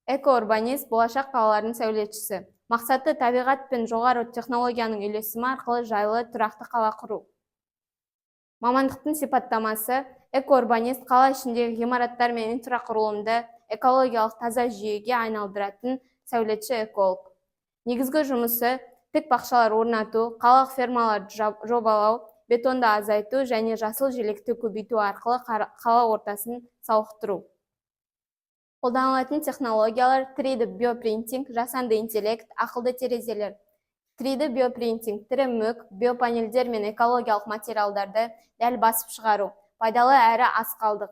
Эко-урбанист болашақ қалалардың сәулетшісі. Мақсаты табиғат пен жоғары технологияның үйлесімі арқылы жайлы, тұрақты қала құру. Мамандықтың сипаттамасы: эко-урбанист қала ішіндегі ғимараттар мен инфрақұрылымды экологиялық таза жүйеге айналдыратын сәулетші эколог. Негізгі жұмысы: тік бақшалар орнату, қалалық фермаларды жобалау, бетонды азайту және жасыл желекті көбейту арқылы қала ортасын сауықтыру. Қолданылатын технологиялар: 3D биопринтинг, жасанды интеллект, ақылды терезелер. 3D биопринтинг тірі мүк, биопанельдер мен экологиялық материалдарды дәл басып шығару, пайдалы әрі аз қалдық.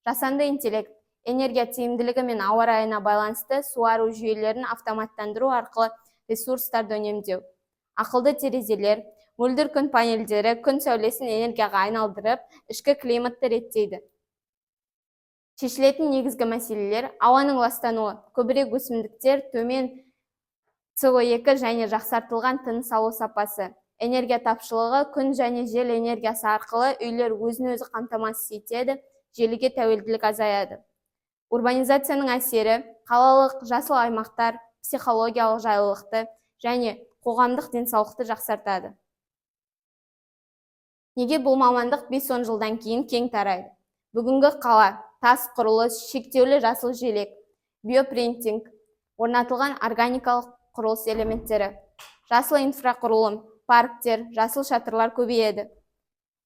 Жасанды интеллект энергия тиімділігі мен ауа райына байланысты суару жүйелерін автоматтандыру арқылы ресурстарды үнемдеу. Ақылды терезелер мөлдір күн панельдері күн сәулесін энергияға айналдырып, ішкі климатты реттейді. Шешілетін негізгі мәселелер: ауаның ластануы, көбірек өсімдіктер, төмен CO2 және жақсартылған тыныс алу сапасы. Энергия тапшылығы: күн және жел энергиясы арқылы үйлер өзін-өзі қамтамасыз етеді, желіге тәуелділік азаяды. Урбанизацияның әсері: қалалық жасыл аймақтар психологиялық жайлылықты және қоғамдық денсаулықты жақсартады. Неге бұл мамандық 5-10 жылдан кейін кең тарайды? Бүгінгі қала: тас құрылыс, шектеулі жасыл желек, биопринтинг, орнатылған органикалық құрылыс элементтері, жасыл инфрақұрылым, парктер, жасыл шатырлар көбейеді.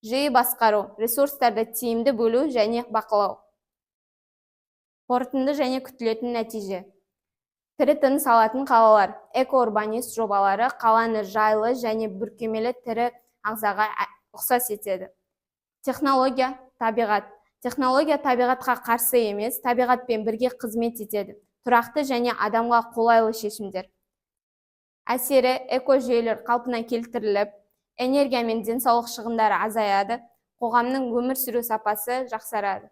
Жиі басқару, ресурстарды тиімді бөлу және бақылау. Қорытынды және күтілетін нәтиже: тірі тыныс алатын қалалар. Эко-урбанист жобалары қаланы жайлы және бүркемелі тірі ағзаға ұқсас етеді. Технология, табиғат. Технология табиғатқа қарсы емес, табиғатпен бірге қызмет етеді. Тұрақты және адамға қолайлы шешімдер. Әсері: экожүйелер қалпына келтіріліп, энергия мен денсаулық шығындары азаяды, қоғамның өмір сүру сапасы жақсарады.